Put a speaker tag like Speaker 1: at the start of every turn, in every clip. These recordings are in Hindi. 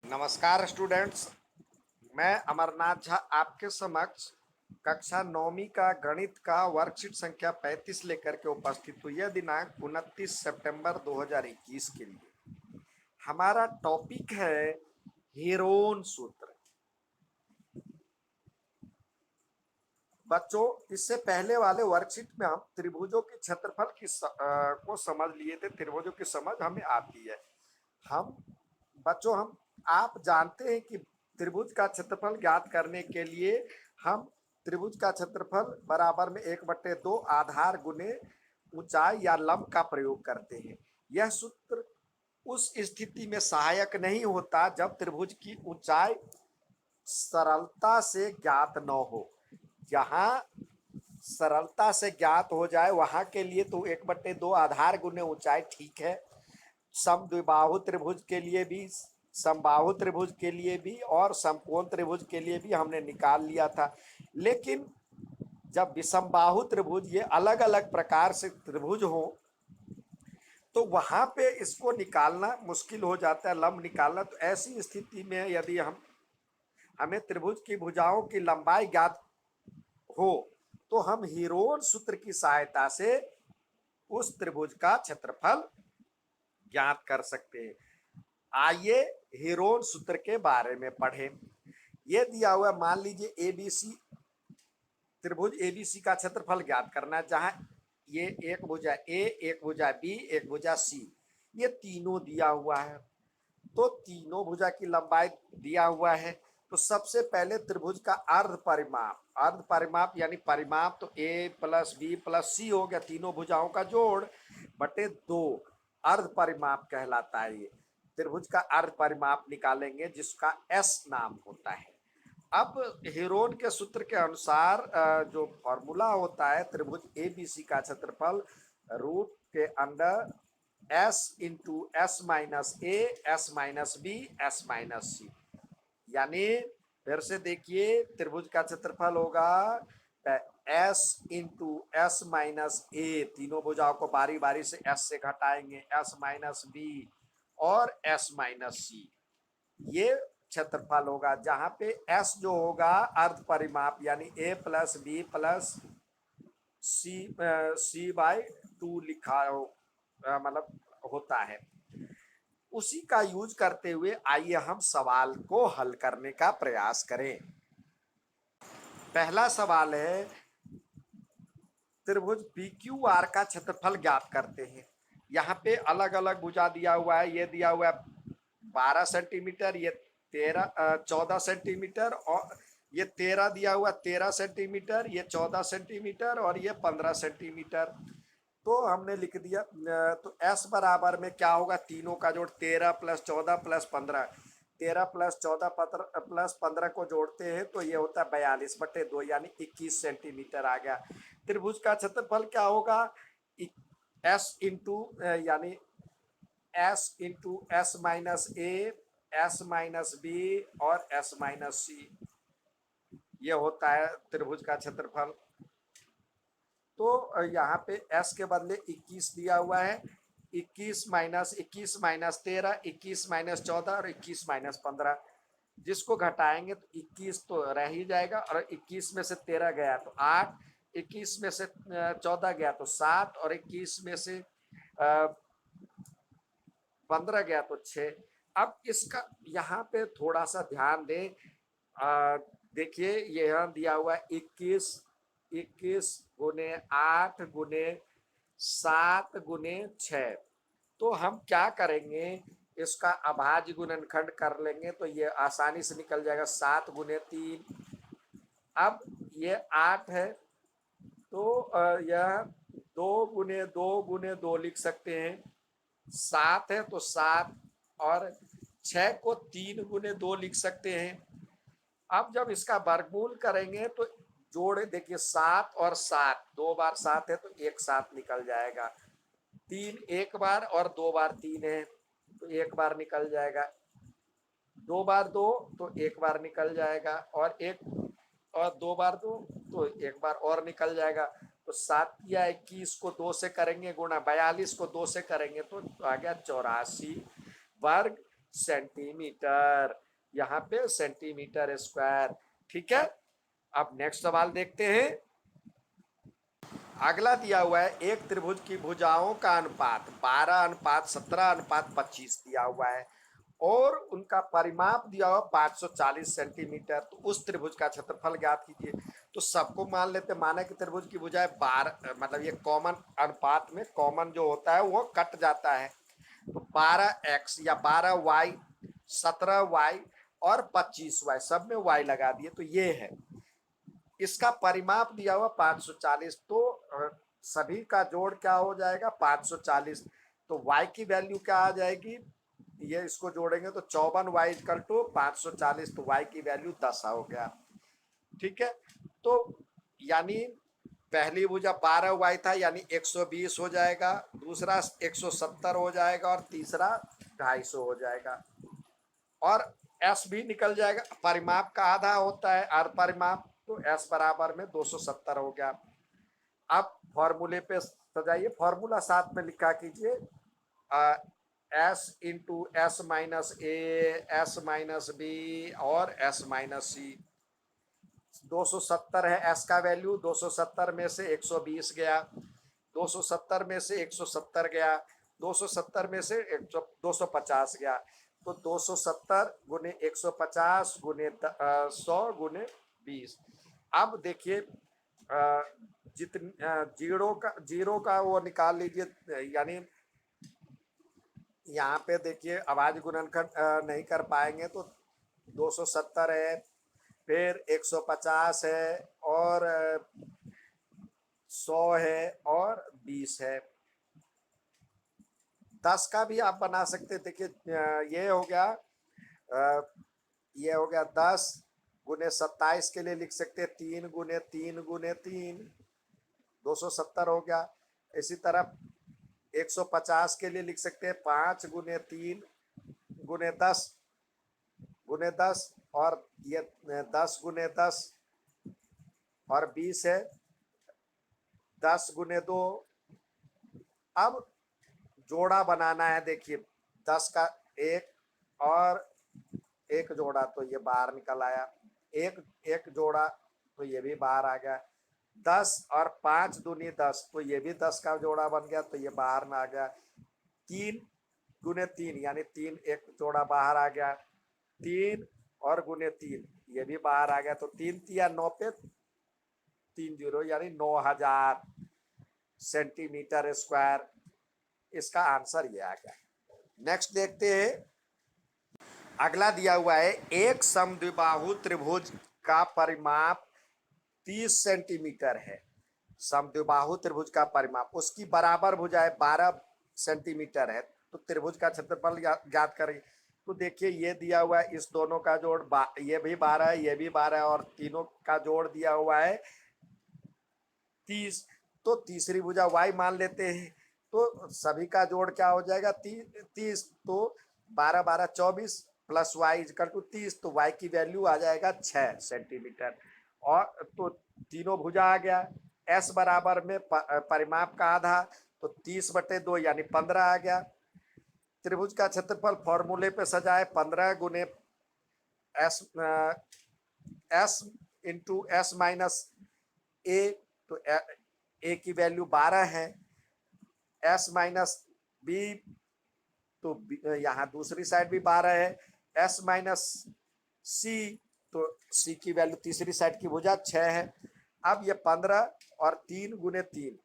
Speaker 1: नमस्कार स्टूडेंट्स। मैं अमरनाथ झा आपके समक्ष कक्षा 9वीं का गणित का वर्कशीट संख्या 35 लेकर के उपस्थित हुई है। दिनांक 29 सितंबर 2021 के लिए हमारा टॉपिक है हेरोन सूत्र। बच्चों, इससे पहले वाले वर्कशीट में हम त्रिभुजों के क्षेत्रफल को समझ लिए थे। त्रिभुजों की समझ हमें आती है। हम बच्चों हम आप जानते हैं कि त्रिभुज का क्षेत्रफल ज्ञात करने के लिए हम त्रिभुज का क्षेत्रफल बराबर में 1/2 आधार गुने ऊंचाई या लंब का प्रयोग करते हैं। यह सूत्र उस स्थिति में सहायक नहीं होता जब त्रिभुज की ऊंचाई सरलता से ज्ञात न हो। जहां सरलता से ज्ञात हो जाए वहां के लिए तो 1/2 आधार गुने ऊंचाई ठीक है। समद्विबाहु त्रिभुज के लिए भी, समबाहु त्रिभुज के लिए भी और समकोण त्रिभुज के लिए भी हमने निकाल लिया था। लेकिन जब विषमबाहु त्रिभुज, ये अलग अलग प्रकार से त्रिभुज हो, तो वहां पे इसको निकालना मुश्किल हो जाता है, लंब निकालना। तो ऐसी स्थिति में यदि हमें त्रिभुज की भुजाओं की लंबाई ज्ञात हो तो हम हीरोन सूत्र की सहायता से उस त्रिभुज का क्षेत्रफल ज्ञात कर सकते हैं। आइए हीरोन सूत्र के बारे में पढ़ें। ये दिया हुआ, मान लीजिए एबीसी त्रिभुज एबीसी का क्षेत्रफल ज्ञात करना है, जहां ये एक भुजा ए, एक भुजा बी, एक भुजा सी, ये तीनों दिया हुआ है। तो तीनों भुजा की लंबाई दिया हुआ है। तो सबसे पहले त्रिभुज का अर्ध परिमाप यानी परिमाप तो ए प्लस बी प्लस सी हो गया, तीनों भुजाओं का जोड़ बटे 2 अर्ध परिमाप कहलाता है। ये त्रिभुज का अर्ध परिमाप निकालेंगे जिसका एस नाम होता है। अब हेरोन के सूत्र के अनुसार जो फॉर्मूला होता है, त्रिभुज एबीसी का क्षेत्रफल रूट के under s into s minus a, s minus b, s minus c. यानी फिर से देखिए, त्रिभुज का क्षेत्रफल होगा s into s minus a, तीनों भुजाओं को बारी बारी से एस से घटाएंगे, एस माइनस बी और एस माइनस सी, ये क्षेत्रफल होगा। जहां पे एस जो होगा अर्ध परिमाप यानी a plus b plus c by 2 लिखा हो, मतलब होता है। उसी का यूज करते हुए आइए हम सवाल को हल करने का प्रयास करें। पहला सवाल है, त्रिभुज पी क्यू आर का क्षेत्रफल ज्ञात करते हैं। यहाँ पे अलग अलग भुजा दिया हुआ है। ये दिया हुआ है 12 सेंटीमीटर, ये 14 सेंटीमीटर, और ये 13 दिया हुआ 13 सेंटीमीटर, ये 14 सेंटीमीटर और ये 15 सेंटीमीटर। तो हमने लिख दिया। तो एस बराबर में क्या होगा, तीनों का जोड़ 13 प्लस 14 प्लस 15, 13 प्लस 14 प्लस 15 को जोड़ते हैं तो ये होता है 42/2 यानी 21 सेंटीमीटर आ गया। त्रिभुज का क्षेत्रफल क्या होगा, एस इंटू यानी S into s minus a, s minus b और एस माइनस सी, ये होता है त्रिभुज का क्षेत्रफल। तो यहाँ पे s के बदले 21 दिया हुआ है। 21 माइनस 13, 21 माइनस 14 और 21 माइनस 15, जिसको घटाएंगे तो 21 तो रह ही जाएगा, और 21 में से 13 गया तो 8, 21 में से 14 गया तो 7 और 21 में से 15 गया तो 6। अब इसका यहाँ पे थोड़ा सा ध्यान दें। देखिए, यहाँ दिया हुआ है 21, 21 गुने 8 गुने 7 गुने 6। तो हम क्या करेंगे, इसका अभाज्य गुणनखंड कर लेंगे तो ये आसानी से निकल जाएगा, 7 गुने 3। अब ये 8 है तो यह 2 गुने 2 गुने 2 लिख सकते हैं। 7 है तो 7, और 6 को 3 गुने 2 लिख सकते हैं। अब जब इसका वर्गमूल करेंगे तो जोड़ देखिए, 7 और 7, 2 बार 7 है तो एक 7 निकल जाएगा। 3 एक बार और 2 बार 3 है तो एक बार निकल जाएगा। 2 बार 2 तो एक बार निकल जाएगा, और 2 बार 2 तो एक बार और निकल जाएगा। तो 7 या 21 को 2 से करेंगे गुणा, 42 को 2 से करेंगे तो आ गया 84 वर्ग सेंटीमीटर, यहाँ पे सेंटीमीटर स्क्वायर। ठीक है, अब नेक्स्ट सवाल देखते हैं। अगला दिया हुआ है एक त्रिभुज की भुजाओं का अनुपात 12:17:25 दिया हुआ है और उनका परिमाप दिया हुआ 540 सेंटीमीटर। तो उस त्रिभुज का क्षेत्रफल ज्ञात कीजिए। तो सबको मान लेते, माना कि त्रिभुज की भुजाएं 12, मतलब ये कॉमन अनुपात में कॉमन जो होता है वो कट जाता है। तो 12x या 12y, 17y और 25y, सब में y लगा दिए तो ये है। इसका परिमाप दिया हुआ 540, तो सभी का जोड़ क्या हो जाएगा 540। तो y की वैल्यू क्या आ जाएगी, ये इसको जोड़ेंगे तो 54y इक्वल टू 540, तो y की वैल्यू 10 हो गया। ठीक है, तो यानी पहली भुजा 12y था यानी 120 हो जाएगा, दूसरा 170 हो जाएगा और तीसरा 250 हो जाएगा और s भी निकल जाएगा। परिमाप का आधा होता है अर्ध परिमाप, तो s बराबर में 270 हो गया। अब फॉर्मूले पे सजाइए, फॉर्मूला साथ में लिखा कीजिए, s into s minus a, s minus b और एस माइनस सी। 270 है s का वैल्यू, 270 में से 120 गया, 270 में से 170 गया, 270 में से 250 गया, तो 270 गुने 150 गुने 100 गुने 20। अब देखिए जितनी जीरो का वो निकाल लीजिए, यानी यहाँ पे देखिए आवाज गुणनखंड नहीं कर पाएंगे, तो 270 है, फिर 150 है और 100 है और 20 है। 10 का भी आप बना सकते, देखिए ये हो गया, ये हो गया 10 गुने 27 के लिए लिख सकते हैं 3 गुने 3 गुने 3, 270 हो गया। इसी तरह 150 के लिए लिख सकते हैं 5 गुने 3 गुने 10 गुने 10 और ये 10 गुने 10 और 20 है, 10 गुने 2। अब जोड़ा बनाना है, देखिए 10 का एक और एक जोड़ा तो ये बाहर निकल आया, एक एक जोड़ा तो ये भी बाहर आ गया, 10 और 5 दूनी 10 तो ये भी 10 का जोड़ा बन गया तो ये बाहर में आ गया। 3 गुने 3 यानी 3 एक जोड़ा बाहर आ गया, 3 और गुने 3 ये भी बाहर आ गया, तो 3 तिया 9 पे 3 जीरो यानी 9000 सेंटीमीटर स्क्वायर। इसका आंसर ये आ गया। नेक्स्ट देखते हैं। अगला दिया हुआ है एक समद्विबाहु त्रिभुज का परिमाप 30 सेंटीमीटर है। समद्विबाहु त्रिभुज का परिमाप, उसकी बराबर भुजाएं 12 सेंटीमीटर है, तो त्रिभुज का क्षेत्रफल ज्ञात करें। तो देखिए ये दिया हुआ है, इस दोनों का जोड़ ये भी 12 है, ये भी 12 है और तीनों का जोड़ दिया हुआ है 30। तो तीसरी भुजा y मान लेते हैं, तो सभी का जोड़ क्या हो जाएगा 30। तो 12 12 24 प्लस वाई इजकल टू 30, तो y की वैल्यू आ जाएगा 6 सेंटीमीटर। और तो तीनों भुजा आ गया, s बराबर में परिमाप का आधा, तो 30/2 यानी 15 आ गया। त्रिभुज का क्षेत्रफल फॉर्मूले पे सजाए, 15 गुने एस इंटू एस माइनस ए, तो ए की वैल्यू 12 है, एस माइनस बी, तो यहाँ दूसरी साइड भी 12 है, एस माइनस सी, तो सी की वैल्यू तीसरी साइड की भुजा 6 है। अब ये 15 और 3 गुने 3,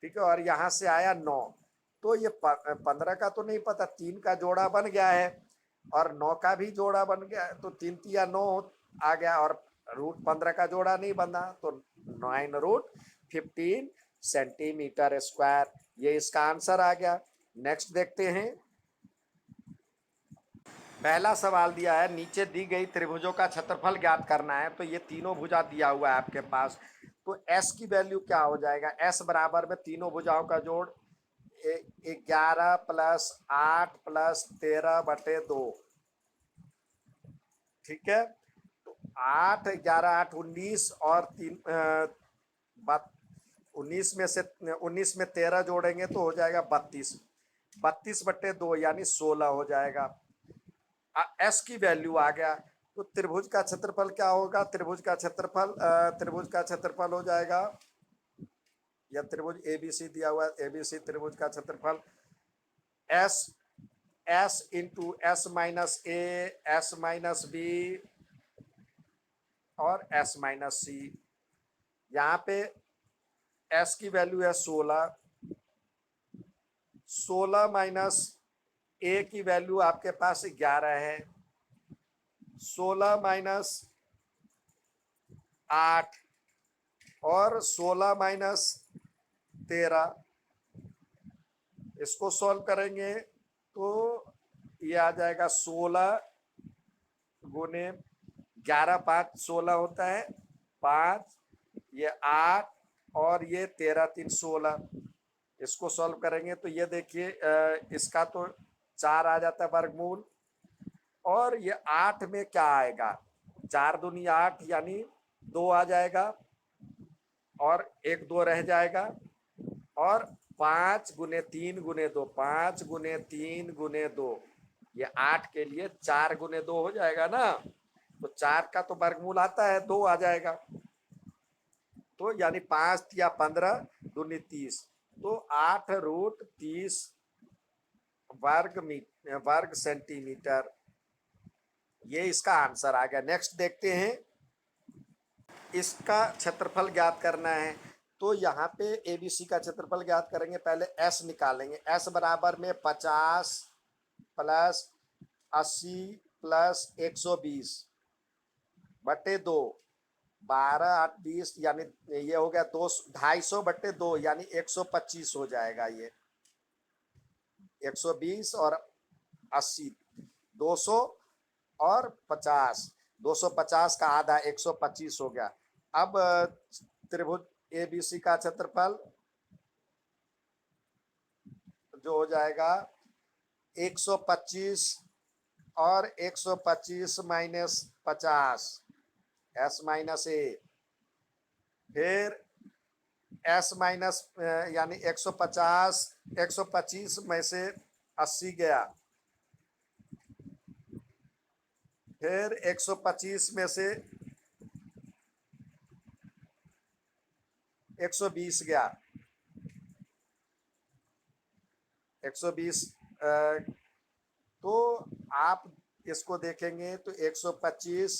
Speaker 1: ठीक है, और यहाँ से आया 9, तो ये 15 का तो नहीं पता, 3 का जोड़ा बन गया है और 9 का भी जोड़ा बन गया है, तो 3 तिया 9 आ गया और रूट 15 का जोड़ा नहीं बना, तो 9√15 सेंटीमीटर स्क्वायर, ये इसका आंसर आ गया। नेक्स्ट देखते हैं। पहला सवाल दिया है नीचे दी गई त्रिभुजों का क्षेत्रफल ज्ञात करना है, तो ये तीनों भुजा दिया हुआ है आपके पास, तो s की वैल्यू क्या हो जाएगा, s बराबर में तीनों भुजाओं का जोड़ 11 + 8 + 13/2, ठीक है। तो 8 11 8 19 और 19 में से 19 में 13 जोड़ेंगे तो हो जाएगा 32, 32/2 यानी 16 हो जाएगा। एस की वैल्यू आ गया, तो त्रिभुज का क्षेत्रफल क्या होगा? त्रिभुज का क्षेत्रफल हो जाएगा, या त्रिभुज एबीसी दिया हुआ है, एबीसी त्रिभुज का क्षेत्रफल s s into s minus a, s minus b और एस माइनस सी। यहाँ पे एस की वैल्यू है 16, 16 माइनस ए की वैल्यू आपके पास 11 है, 16 माइनस 8 और 16 माइनस 13, इसको सॉल्व करेंगे तो ये आ जाएगा 16 गुने 11, 5 16 होता है, 5 ये 8 और ये 13 3 16। इसको सॉल्व करेंगे तो ये देखिए इसका तो 4 आ जाता है वर्गमूल, और ये 8 में क्या आएगा? 4 दूनी 8 यानी 2 आ जाएगा, और एक 2 रह जाएगा, और 5 गुने 3 गुने 2, 5 गुने 3 गुने 2, ये 8 के लिए 4 गुने 2 हो जाएगा ना, तो 4 का तो वर्गमूल आता है 2 आ जाएगा, तो यानी 5 या 15 दूनी 30, तो 8√30 वर्ग सेंटीमीटर, ये इसका आंसर आ गया। नेक्स्ट देखते हैं, इसका क्षेत्रफल ज्ञात करना है, तो यहाँ पे एबीसी का क्षेत्रफल ज्ञात करेंगे, पहले एस निकालेंगे। एस बराबर में 50 प्लस 80 प्लस 120 बटे 2, 12 8 20 यानी ये हो गया 250 बटे 2 यानी 125 हो जाएगा। ये 120 और 80, 200 और 50, 250 का आधा 125 हो गया। अब त्रिभुज एबीसी का क्षेत्रफल जो हो जाएगा 125 और 125 माइनस 50, एस माइनस ए, फिर एस माइनस यानी 150, 125 में से 80 गया, फिर 125 में से 120 गया, 120 तो आप इसको देखेंगे तो 125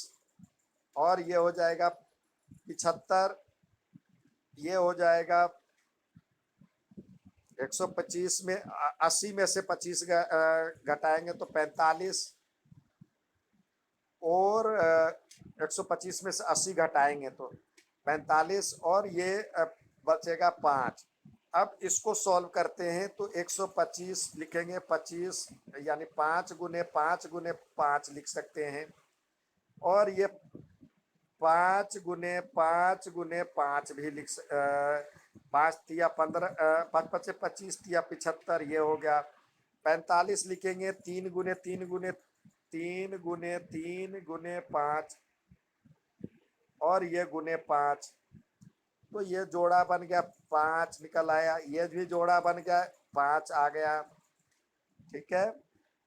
Speaker 1: और ये हो जाएगा 75, ये हो जाएगा 125 में 80 में से 25 घटाएंगे तो 45, और 125 में से 80 घटाएंगे तो 45, और ये बचेगा 5। अब इसको सॉल्व करते हैं तो 125 लिखेंगे, 25 यानी 5 गुने 5 गुने 5 लिख सकते हैं, और ये 5 गुने 5 गुने 5 भी 5 तिया 15, 5 पचे 25 तिया 75, ये हो गया। 45 लिखेंगे, 3 गुने 3 गुने 3 गुने 3 गुने 5, और ये गुने 5, तो ये जोड़ा बन गया 5 निकल आया, ये भी जोड़ा बन गया 5 आ गया। ठीक है,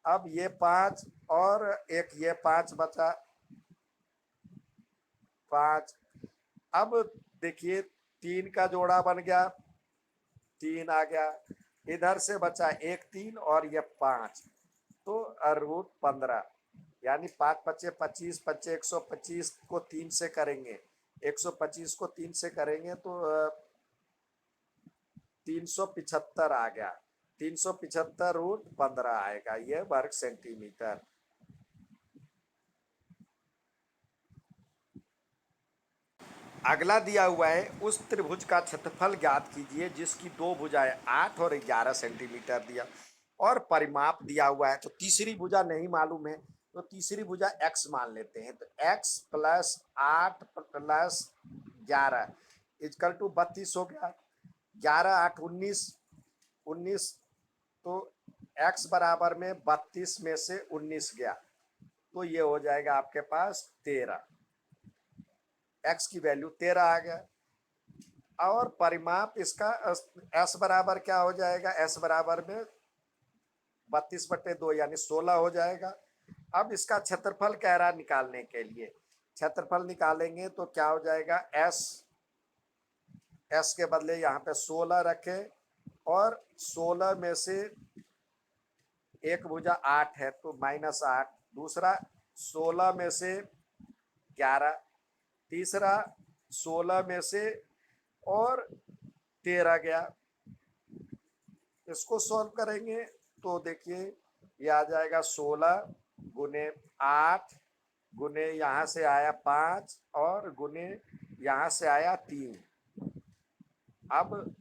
Speaker 1: अब ये 5 और एक ये 5 बचा, 5। अब देखिए 3 का जोड़ा बन गया, 3 आ गया, इधर से बचा एक 3 और ये 5, तो √15 यानी 5 पचे 25, पचे 125 को 3 से करेंगे, 125 को 3 से करेंगे तो 375 आ गया, 375√15 आएगा ये वर्ग सेंटीमीटर। अगला दिया हुआ है, उस त्रिभुज का क्षेत्रफल ज्ञात कीजिए जिसकी दो भुजाएं 8 और 11 सेंटीमीटर दिया, और परिमाप दिया हुआ है। तो तीसरी भुजा नहीं मालूम है, तो तीसरी भुजा x मान लेते हैं, तो x plus 8 plus 11 equal to 32 हो गया, 11 8 19, 19, तो x बराबर में 32 में से 19 गया, तो ये हो जाएगा आपके पास 13, x की वैल्यू 13 आ गया। और परिमाप इसका s बराबर क्या हो जाएगा? s बराबर में 32 बटे 2 यानी 16 हो जाएगा। अब इसका क्षेत्रफल कह रहा है निकालने के लिए। क्षेत्रफल निकालेंगे तो क्या हो जाएगा, एस, एस के बदले यहाँ पे 16 रखे और 16 में से एक भुजा 8 है तो -8, दूसरा 16 में से 11, तीसरा 16 में से और 13 गया। इसको सॉल्व करेंगे तो देखिए ये आ जाएगा 16 गुने 8 गुने यहाँ से आया 5 और गुने यहाँ से आया 3। अब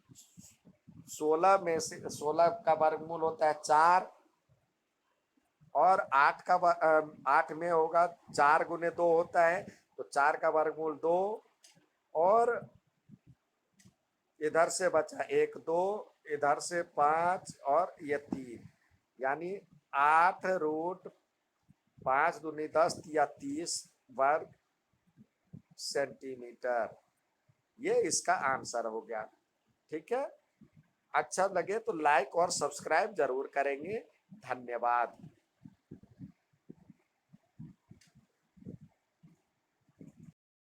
Speaker 1: 16 में से 16 का वर्गमूल होता है 4 और 8 का 8 में होगा 4 गुने 2 होता है तो 4 का वर्गमूल 2 और इधर से बचा 1 2, इधर से 5 और ये 3, यानी 8√5 दूनी 10 या 30 वर्ग सेंटीमीटर। ये इसका आंसर हो गया। ठीक है, अच्छा लगे तो लाइक और सब्सक्राइब जरूर करेंगे। धन्यवाद।